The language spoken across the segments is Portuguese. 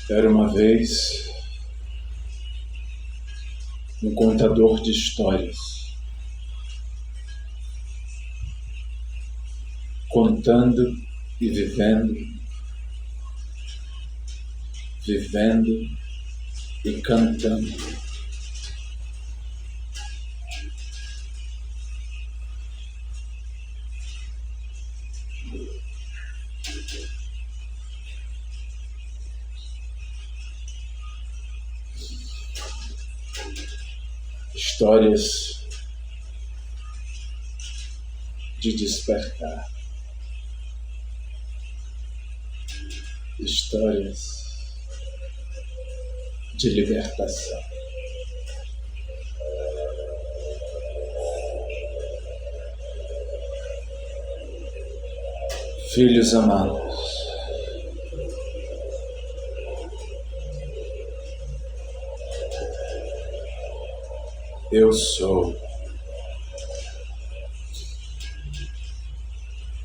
Era uma vez um contador de histórias, contando e vivendo e cantando. Histórias de despertar, histórias de libertação. Filhos amados, eu sou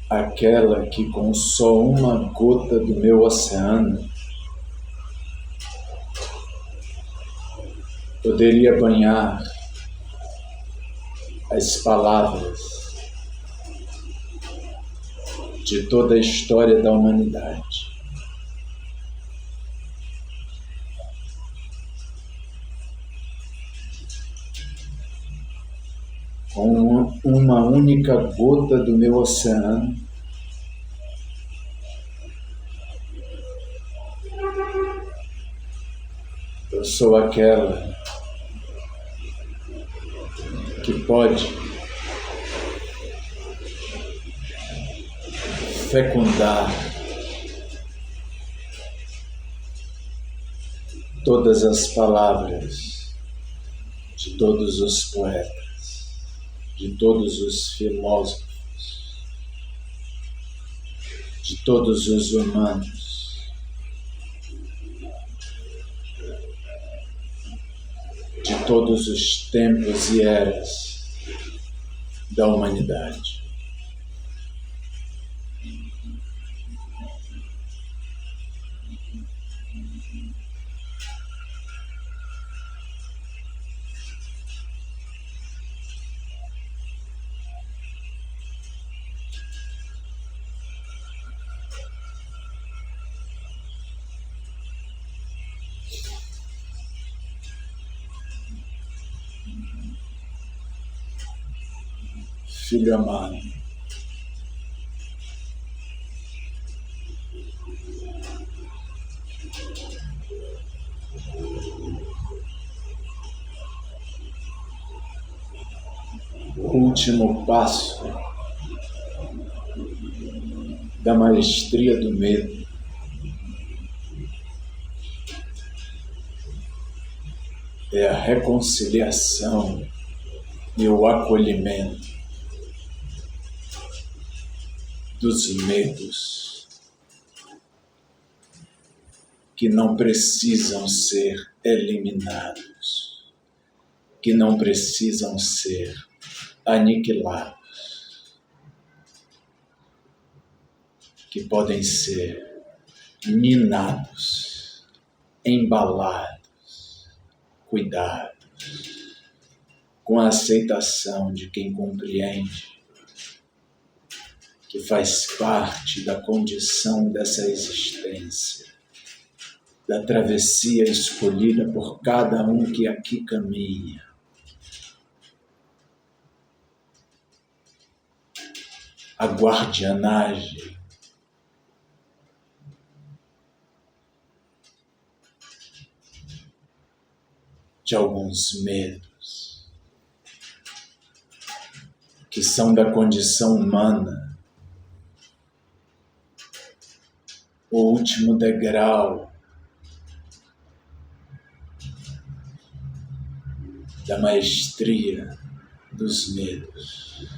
aquela que com só uma gota do meu oceano poderia banhar as palavras de toda a história da humanidade. Com uma única gota do meu oceano, eu sou aquela que pode fecundar todas as palavras de todos os poetas, de todos os filósofos, de todos os humanos, de todos os tempos e eras da humanidade. Filho amado, o último passo da maestria do medo é a reconciliação e o acolhimento dos medos que não precisam ser eliminados, que não precisam ser aniquilados, que podem ser minados, embalados, cuidados, com a aceitação de quem compreende que faz parte da condição dessa existência, da travessia escolhida por cada um que aqui caminha. A guardianagem de alguns medos que são da condição humana, o último degrau da maestria dos medos,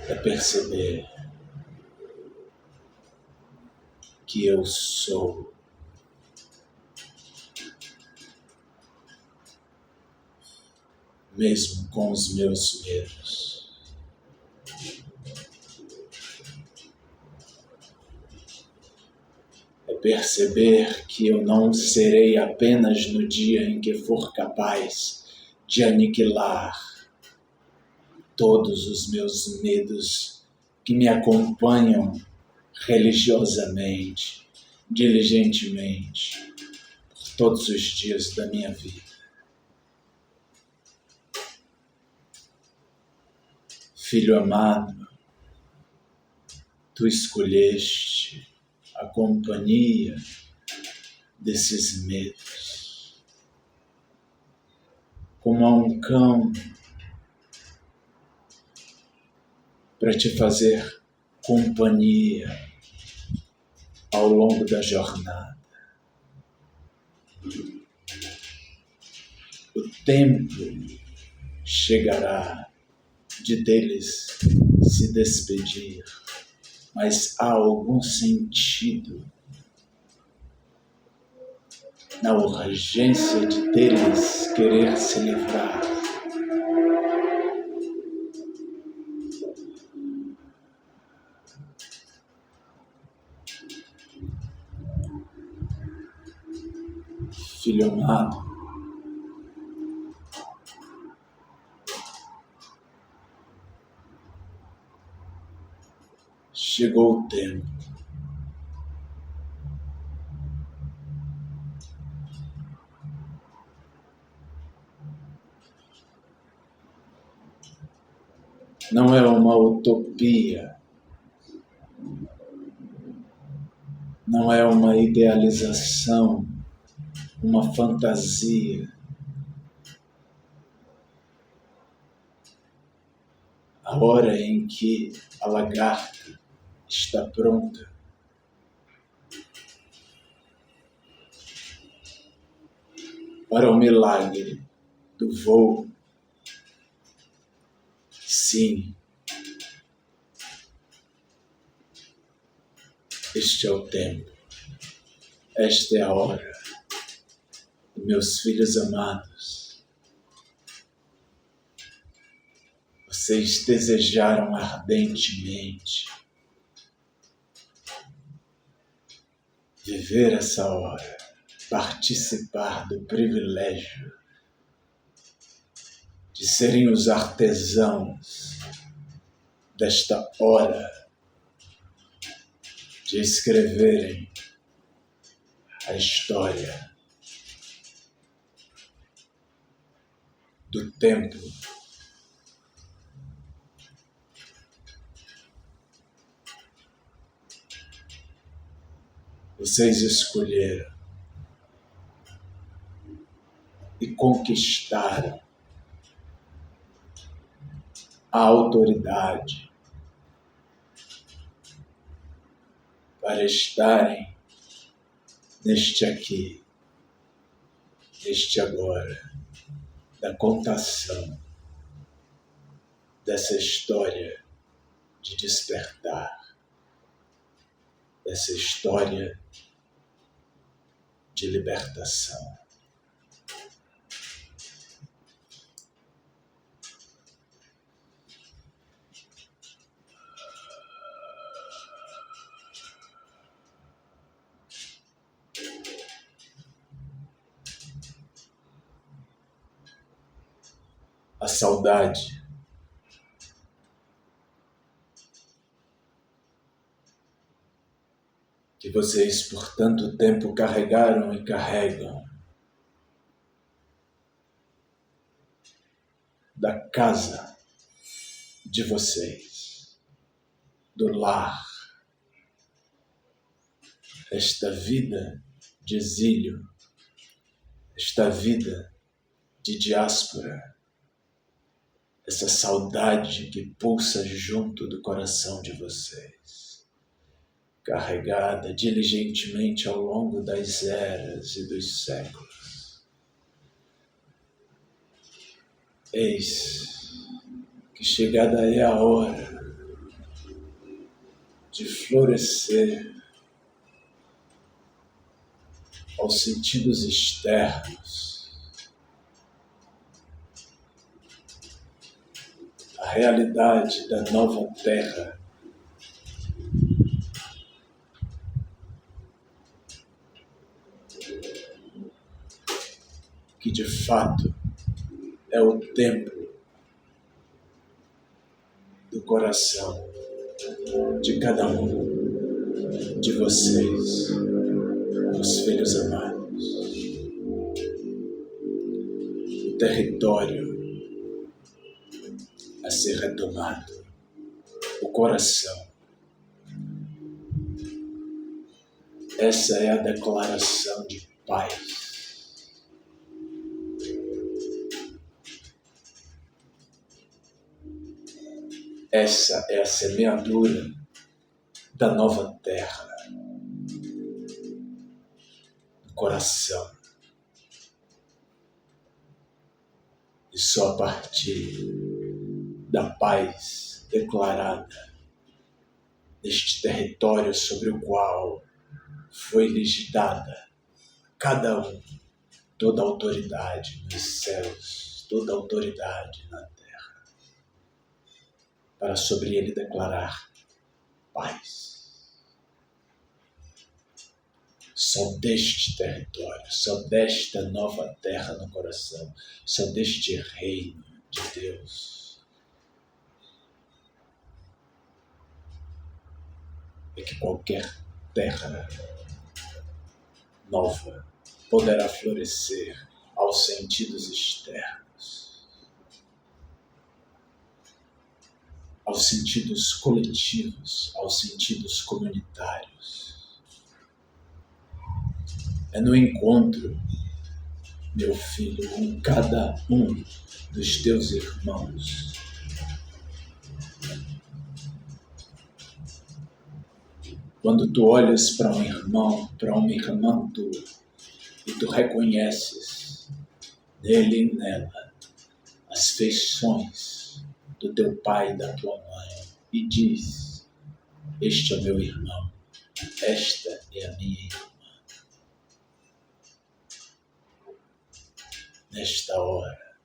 é perceber que eu sou mesmo com os meus medos. É perceber que eu não serei apenas no dia em que for capaz de aniquilar todos os meus medos que me acompanham religiosamente, diligentemente, por todos os dias da minha vida. Filho amado, tu escolheste a companhia desses medos. Como a um cão para te fazer companhia ao longo da jornada. O tempo chegará de deles se despedir, mas há algum sentido na urgência de deles querer se livrar. Filho amado, chegou o tempo. Não é uma utopia, não é uma idealização, uma fantasia. A hora em que a lagarta está pronta para o milagre do voo. Sim, este é o tempo, esta é a hora, meus filhos amados. Vocês desejaram ardentemente viver essa hora, participar do privilégio de serem os artesãos desta hora, de escreverem a história do tempo vocês escolheram e conquistaram a autoridade para estarem neste aqui, neste agora, da contação dessa história de despertar, dessa história de libertação. A saudade que vocês por tanto tempo carregaram e carregam da casa de vocês, do lar, esta vida de exílio, esta vida de diáspora, essa saudade que pulsa junto do coração de vocês, carregada diligentemente ao longo das eras e dos séculos. Eis que chegada é a hora de florescer aos sentidos externos, a realidade da nova terra, que de fato é o templo do coração de cada um de vocês, os filhos amados. O território a ser retomado, o coração. Essa é a declaração de paz. Essa é a semeadura da nova terra, no coração. E só a partir da paz declarada neste território sobre o qual foi lhes dada a cada um toda a autoridade nos céus, toda a autoridade na terra, para sobre ele declarar paz. Só deste território, só desta nova terra no coração, só deste reino de Deus, é que qualquer terra nova poderá florescer aos sentidos externos, aos sentidos coletivos, aos sentidos comunitários. É no encontro, meu filho, com cada um dos teus irmãos. Quando tu olhas para um irmão, para uma irmã tua, e tu reconheces nele e nela as feições do teu pai e da tua mãe, e diz: este é meu irmão, esta é a minha irmã. Nesta hora,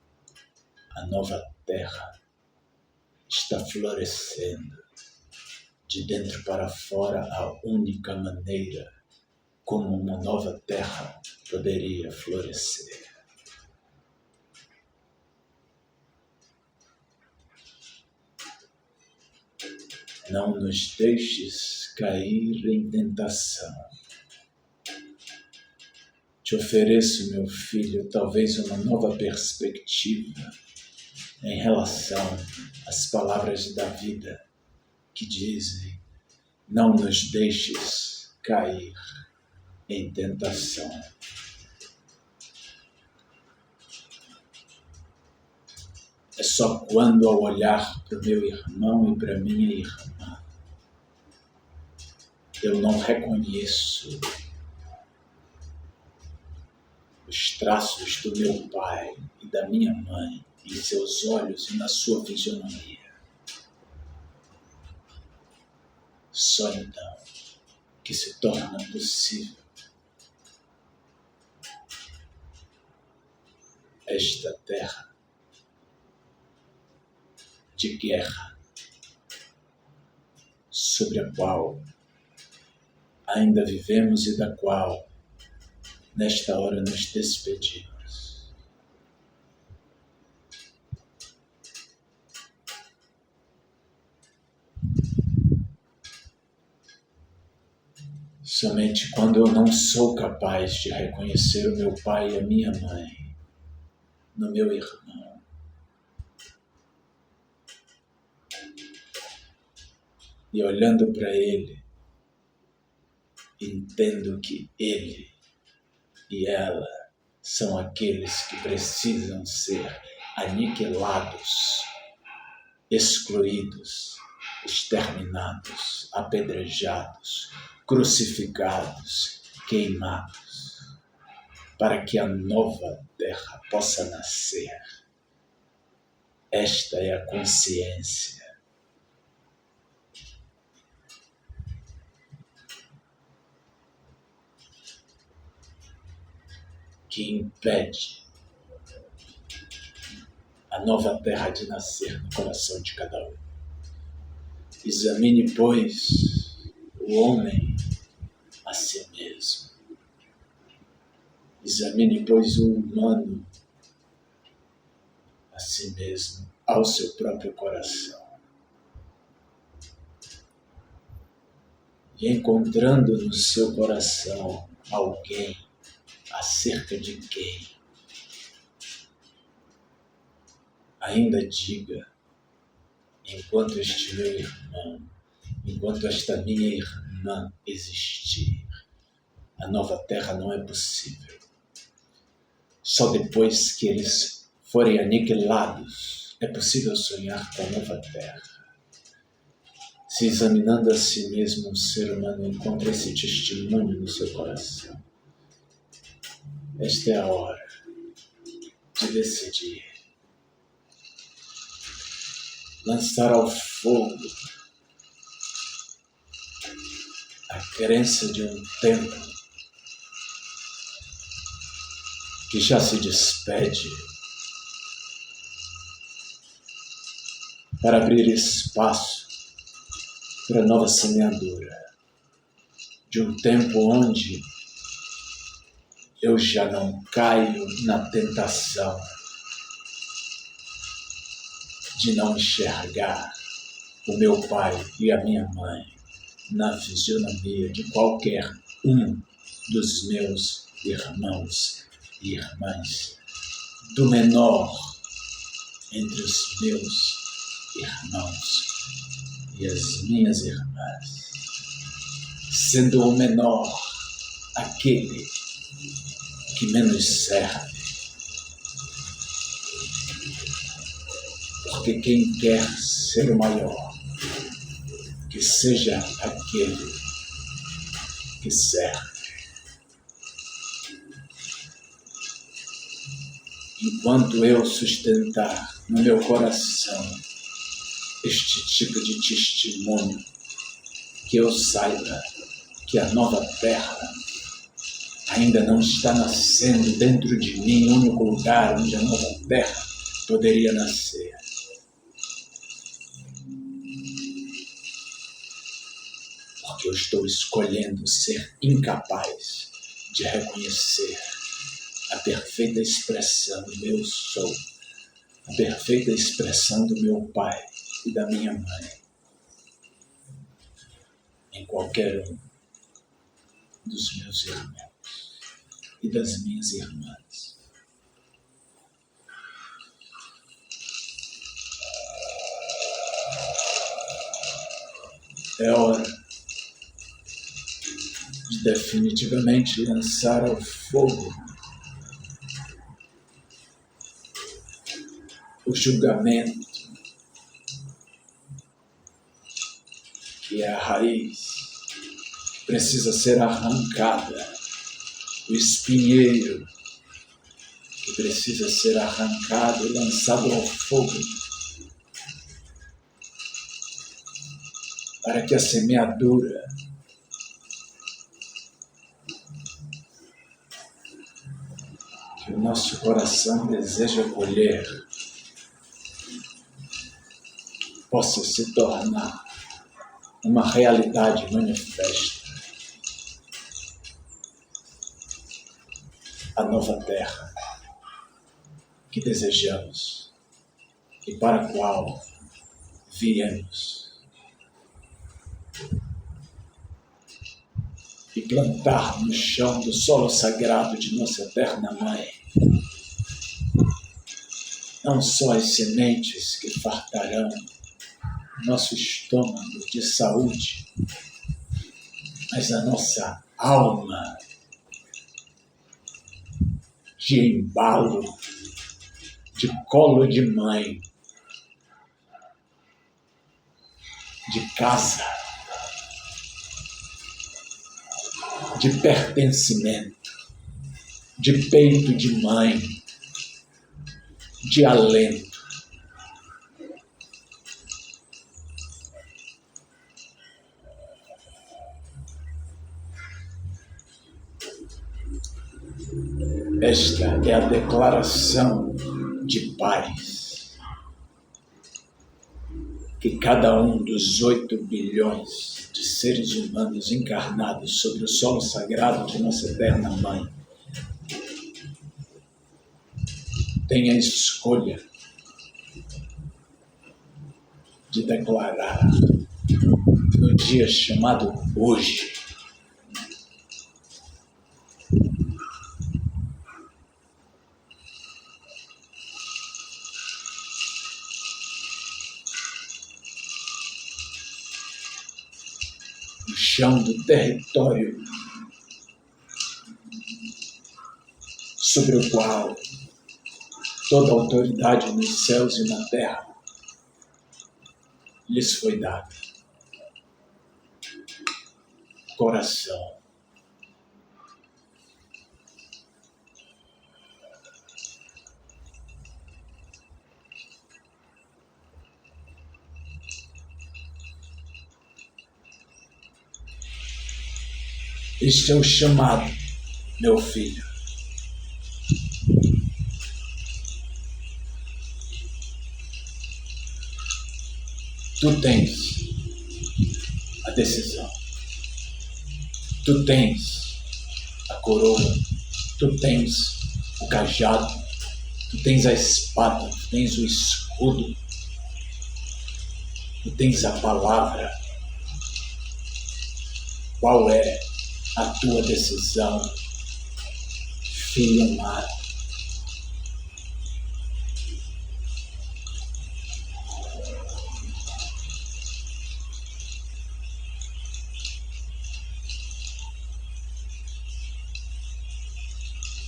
a nova terra está florescendo. De dentro para fora, a única maneira como uma nova terra poderia florescer. Não nos deixes cair em tentação. Te ofereço, meu filho, talvez uma nova perspectiva em relação às palavras da vida que dizem: não nos deixes cair em tentação. É só quando, ao olhar para o meu irmão e para a minha irmã, eu não reconheço os traços do meu pai e da minha mãe em seus olhos e na sua fisionomia. Só então que se torna possível esta terra de guerra sobre a qual ainda vivemos e da qual nesta hora nos despedimos. Somente quando eu não sou capaz de reconhecer o meu pai e a minha mãe no meu irmão, e olhando para ele, entendo que ele e ela são aqueles que precisam ser aniquilados, excluídos, exterminados, apedrejados, crucificados, queimados, para que a nova terra possa nascer. Esta é a consciência que impede a nova terra de nascer no coração de cada um. Examine, pois, o homem a si mesmo. Examine, pois, o humano a si mesmo, ao seu próprio coração. E encontrando no seu coração alguém acerca de quem ainda diga, enquanto este meu irmão, enquanto esta minha irmã existir, a nova terra não é possível. Só depois que eles forem aniquilados é possível sonhar com a nova terra. Se examinando a si mesmo, um ser humano encontra esse testemunho no seu coração. Esta é a hora de decidir. Lançar ao fogo a crença de um tempo que já se despede, para abrir espaço para nova semeadura, de um tempo onde eu já não caio na tentação de não enxergar o meu pai e a minha mãe na fisionomia de qualquer um dos meus irmãos e irmãs, do menor entre os meus irmãos e as minhas irmãs, sendo o menor aquele que menos serve. Porque quem quer ser o maior, que seja aquele que serve. Enquanto eu sustentar no meu coração este tipo de testemunho, que eu saiba que a nova terra ainda não está nascendo dentro de mim, o único lugar onde a nova terra poderia nascer. Porque eu estou escolhendo ser incapaz de reconhecer a perfeita expressão do meu sou, a perfeita expressão do meu pai e da minha mãe, em qualquer um dos meus irmãos e das minhas irmãs. É hora de definitivamente lançar ao fogo o julgamento, que é a raiz, precisa ser arrancada, o espinheiro, que precisa ser arrancado e lançado ao fogo, para que a semeadura que o nosso coração deseja colher possa se tornar uma realidade manifesta. A nova terra que desejamos e para a qual viemos. E plantar no chão do solo sagrado de nossa eterna Mãe não só as sementes que fartarão nosso estômago de saúde, mas a nossa alma de embalo, de colo de mãe, de casa, de pertencimento, de peito de mãe, de alento. Esta é a declaração de paz que cada um dos 8 bilhões de seres humanos encarnados sobre o solo sagrado de nossa eterna Mãe tem a escolha de declarar no dia chamado hoje, no chão do território sobre o qual toda autoridade nos céus e na terra lhes foi dada. Coração. Este é o chamado, meu filho. Tu tens a decisão. Tu tens a coroa. Tu tens o cajado. Tu tens a espada. Tu tens o escudo. Tu tens a palavra. Qual é a tua decisão, filho amado?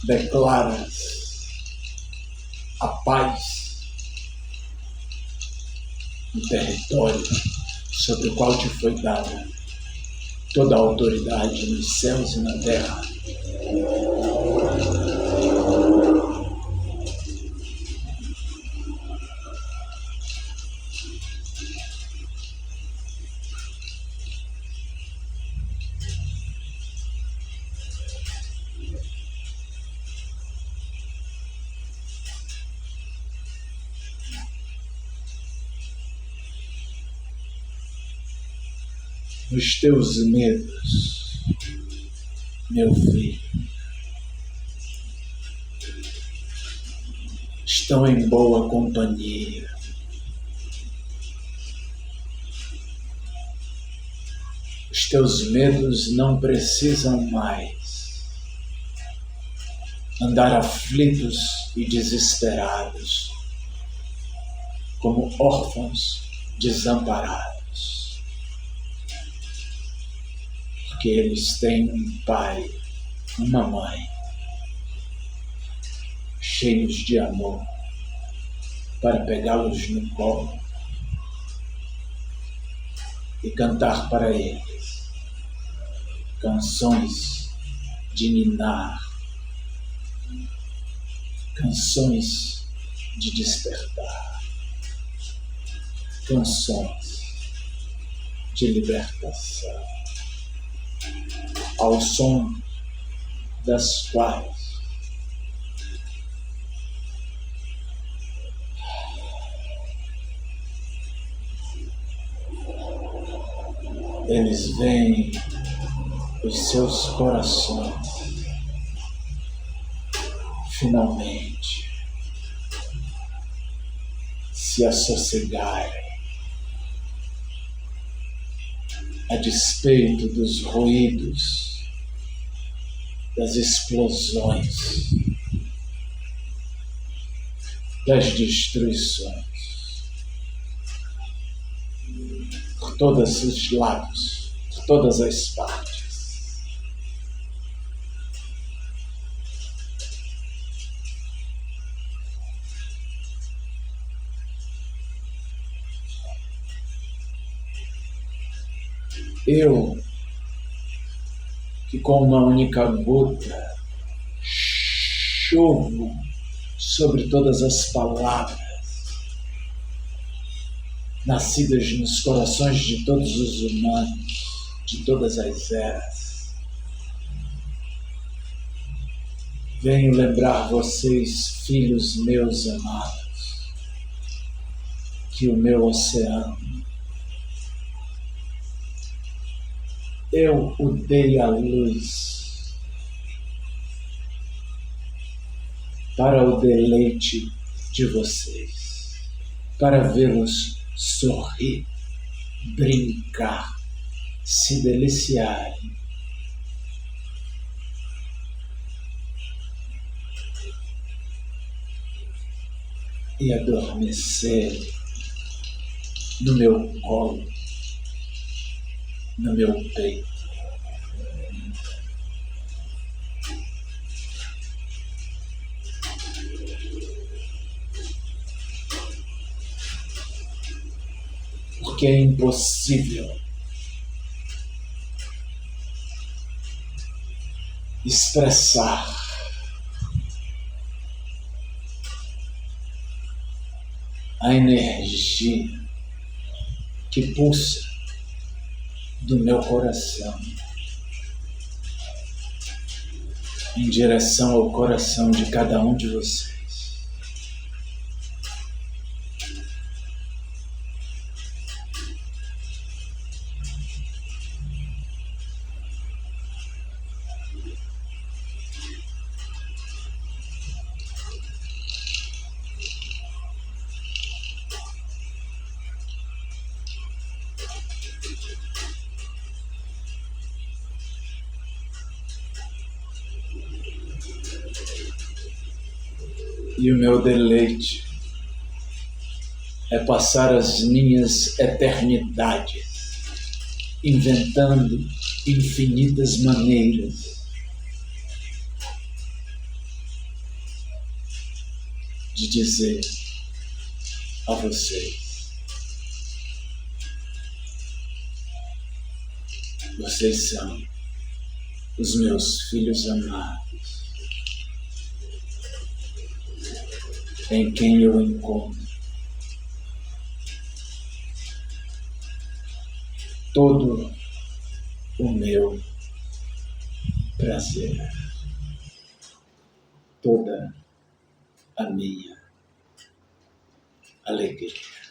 Declaras a paz no território sobre o qual te foi dada toda a autoridade nos céus e na terra. Os teus medos, meu filho, estão em boa companhia. Os teus medos não precisam mais andar aflitos e desesperados, como órfãos desamparados. Porque eles têm um pai, uma mãe, cheios de amor, para pegá-los no colo e cantar para eles canções de ninar, canções de despertar, canções de libertação, ao som das quais eles veem os seus corações finalmente se assossegarem a despeito dos ruídos, das explosões, das destruições, por todos os lados, por todas as partes. Eu, que com uma única gota chovo sobre todas as palavras nascidas nos corações de todos os humanos, de todas as eras, venho lembrar vocês, filhos meus amados, que o meu oceano, eu o dei à luz para o deleite de vocês, para vê-los sorrir, brincar, se deliciarem. E adormecer no meu colo, no meu peito. Porque é impossível expressar a energia que pulsa do meu coração em direção ao coração de cada um de vocês. E o meu deleite é passar as minhas eternidades inventando infinitas maneiras de dizer a vocês: vocês são os meus filhos amados, em quem eu encontro todo o meu prazer, toda a minha alegria.